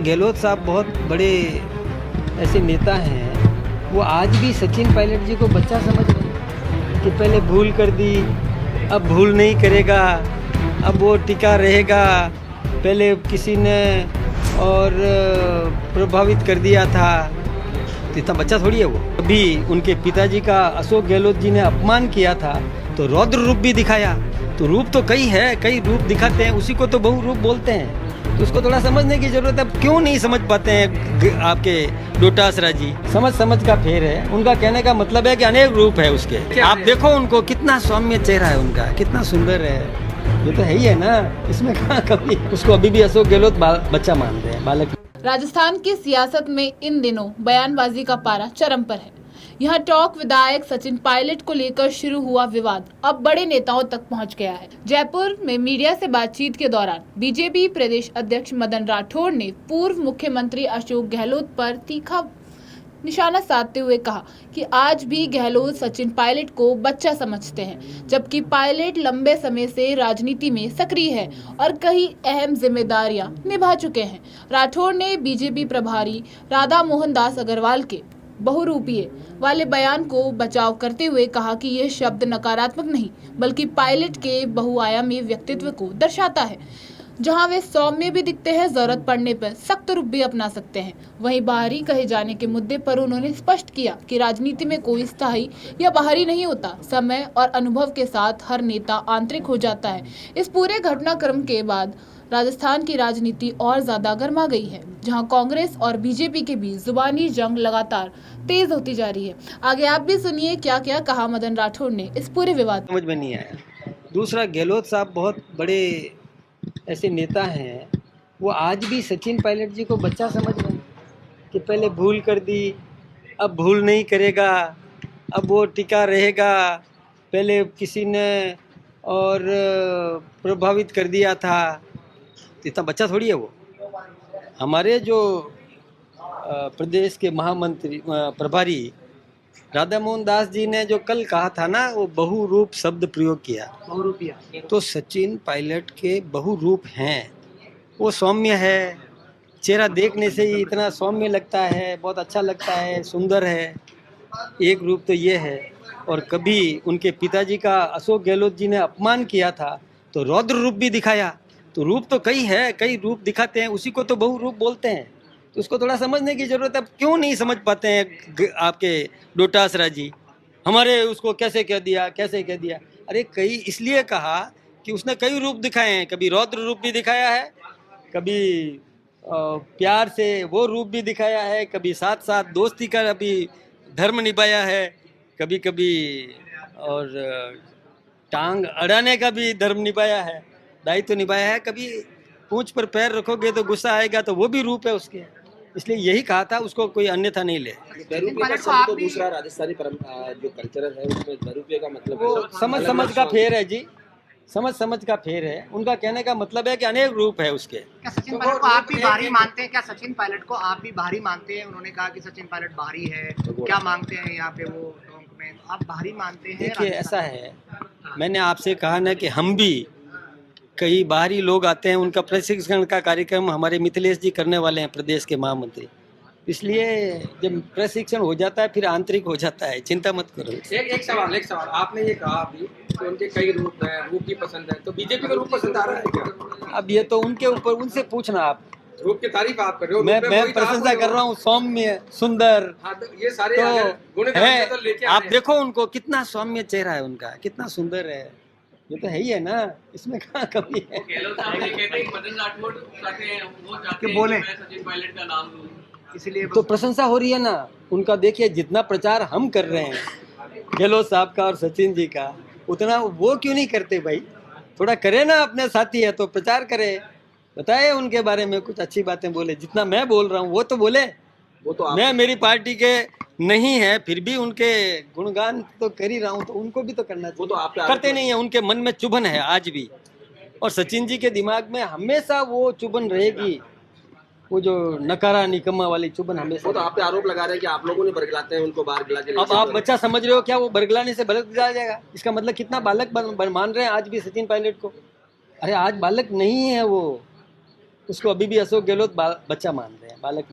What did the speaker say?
गहलोत साहब बहुत बड़े ऐसे नेता हैं, वो आज भी सचिन पायलट जी को बच्चा समझ रहे हैं कि पहले भूल कर दी, अब भूल नहीं करेगा, अब वो टिका रहेगा, पहले किसी ने और प्रभावित कर दिया था। तो इतना बच्चा थोड़ी है वो। अभी उनके पिताजी का अशोक गहलोत जी ने अपमान किया था तो रौद्र रूप भी दिखाया। तो रूप तो कई है, कई रूप दिखाते हैं, उसी को तो बहु रूप बोलते हैं। तो उसको थोड़ा समझने की जरूरत है। क्यों नहीं समझ पाते हैं आपके डोटासरा जी? समझ का फेर है। उनका कहने का मतलब है कि अनेक रूप है उसके। आप देखो उनको, कितना सौम्य चेहरा है उनका, कितना सुंदर है। ये तो है ही है ना, इसमें कहाँ कभी। उसको अभी भी अशोक गहलोत बच्चा मान रहे हैं, बालक। राजस्थान की सियासत में इन दिनों बयानबाजी का पारा चरम पर है। यहाँ टॉक विधायक सचिन पायलट को लेकर शुरू हुआ विवाद अब बड़े नेताओं तक पहुंच गया है। जयपुर में मीडिया से बातचीत के दौरान बीजेपी प्रदेश अध्यक्ष मदन राठौड़ ने पूर्व मुख्यमंत्री अशोक गहलोत पर तीखा निशाना साधते हुए कहा कि आज भी गहलोत सचिन पायलट को बच्चा समझते हैं, जबकि पायलट लंबे समय से राजनीति में सक्रिय है और कई अहम जिम्मेदारियां निभा चुके हैं। राठौड़ ने बीजेपी प्रभारी राधा मोहन दास अग्रवाल के बहुरूपीय वाले बयान को बचाव करते हुए कहा कि यह शब्द नकारात्मक नहीं बल्कि पायलट के बहुआयामी व्यक्तित्व को दर्शाता है। जहां वे सौम्य भी दिखते हैं, जरूरत पड़ने पर सख्त रूप भी अपना सकते हैं। वहीं बाहरी कहे जाने के मुद्दे पर उन्होंने स्पष्ट किया कि राजनीति में कोई स्थायी या बाहरी नहीं होता, समय और अनुभव के साथ हर नेता आंतरिक हो जाता है। इस पूरे घटनाक्रम के बाद राजस्थान की राजनीति और ज्यादा गर्मा गई है, जहां कांग्रेस और बीजेपी के बीच जुबानी जंग लगातार तेज होती जा रही है। आगे आप भी सुनिए क्या क्या कहा मदन राठौड़ ने इस पूरे विवाद। समझ में नहीं आया। दूसरा, गहलोत साहब बहुत बड़े ऐसे नेता हैं, वो आज भी सचिन पायलट जी को बच्चा समझ रहे हैं कि पहले भूल कर दी, अब भूल नहीं करेगा, अब वो टिका रहेगा, पहले किसी ने और प्रभावित कर दिया था। तो इतना बच्चा थोड़ी है वो। हमारे जो प्रदेश के महामंत्री प्रभारी राधा मोहन दास जी ने जो कल कहा था ना, वो बहुरूप शब्द प्रयोग किया। बहुरूपिया। तो सचिन पायलट के बहुरूप हैं। वो सौम्य है, चेहरा देखने से ही इतना सौम्य लगता है, बहुत अच्छा लगता है, सुंदर है। एक रूप तो ये है। और कभी उनके पिताजी का अशोक गहलोत जी ने अपमान किया था तो रौद्र रूप भी दिखाया। तो रूप तो कई है, कई रूप दिखाते हैं, उसी को तो बहुरूप बोलते हैं। तो उसको थोड़ा समझने की जरूरत है। क्यों नहीं समझ पाते हैं आपके डोटासरा जी? हमारे उसको कैसे कह दिया, कैसे कह दिया। अरे कई इसलिए कहा कि उसने कई रूप दिखाए हैं। कभी रौद्र रूप भी दिखाया है, कभी प्यार से वो रूप भी दिखाया है, कभी साथ साथ दोस्ती का अभी धर्म निभाया है, कभी कभी और टांग अड़ाने का भी धर्म निभाया है, दायित्व निभाया है। कभी पूंछ पर पैर रखोगे तो गुस्सा आएगा, तो वो भी रूप है उसके। इसलिए यही कहा था, उसको कोई अन्यथा नहीं ले। तो दूसरा राजस्थानी परंपरा जो कल्चरल है उसमें दरुपये का मतलब वो समझ का फेर है जी, समझ का फेर है। उनका कहने का मतलब है कि अनेक रूप है उसके। क्या सचिन पायलट को आप भी बाहरी मानते हैं? क्या सचिन पायलट को आप भी बाहरी मानते हैं? उन्होंने कहा कि सचिन पायलट बाहरी है, क्या मांगते हैं यहाँ पे वो टोंक में, तो आप बाहरी मानते हैं? देखिए ऐसा है, मैंने आपसे कहा ना कि हम भी कई बाहरी लोग आते हैं, उनका प्रशिक्षण का कार्यक्रम हमारे मिथिलेश जी करने वाले हैं, प्रदेश के महामंत्री। इसलिए जब प्रशिक्षण हो जाता है फिर आंतरिक हो जाता है, चिंता मत करो। एक सवाल आपने ये कहा अभी तो उनके कई रूप हैं, रूप भी पसंद है, तो बीजेपी का रूप पसंद आ रहा है क्या? अब ये तो उनके ऊपर, उनसे पूछना आप। रूप की तारीफ आप कर रहे हो, मैं प्रशंसा कर रहा हूँ, सौम्य, सुंदर। हाँ, तो ये सारे तो गुण है, तो लेके आप देखो उनको, कितना सौम्य चेहरा है उनका, कितना सुंदर है। ये तो है ही है ना, इसमें कहाँ कमी है। बोले सचिन पायलट का नाम लूं, इसलिए तो प्रशंसा हो रही है ना उनका। देखिए जितना प्रचार हम कर रहे हैं गहलोत साहब का और सचिन जी का, उतना वो क्यों नहीं करते भाई? थोड़ा करे ना, अपने साथी है तो प्रचार करे, बताए उनके बारे में कुछ अच्छी बातें बोले। जितना मैं बोल रहा हूँ वो तो बोले। वो तो मैं मेरी पार्टी के नहीं है, फिर भी उनके गुणगान तो कर ही रहा हूँ, तो उनको भी तो करना चाहिए। वो तो आप करते नहीं है, उनके मन में चुभन है आज भी। और सचिन जी के दिमाग में हमेशा वो चुभन रहेगी, वो जो नकारा निकम्मा वाली चुभन हमेशा। वो तो आप पे आरोप लगा रहे हैं कि आप लोगों ने बरगलाते हैं उनको, बाहर गिला के। अब आप बच्चा समझ रहे हो क्या? वो बरगलाने से बरगला जाएगा? इसका मतलब कितना बालक मान रहे हैं आज भी सचिन पायलट को। अरे आज बालक नहीं है वो, उसको अभी भी अशोक गहलोत बच्चा मान रहे हैं, बालक।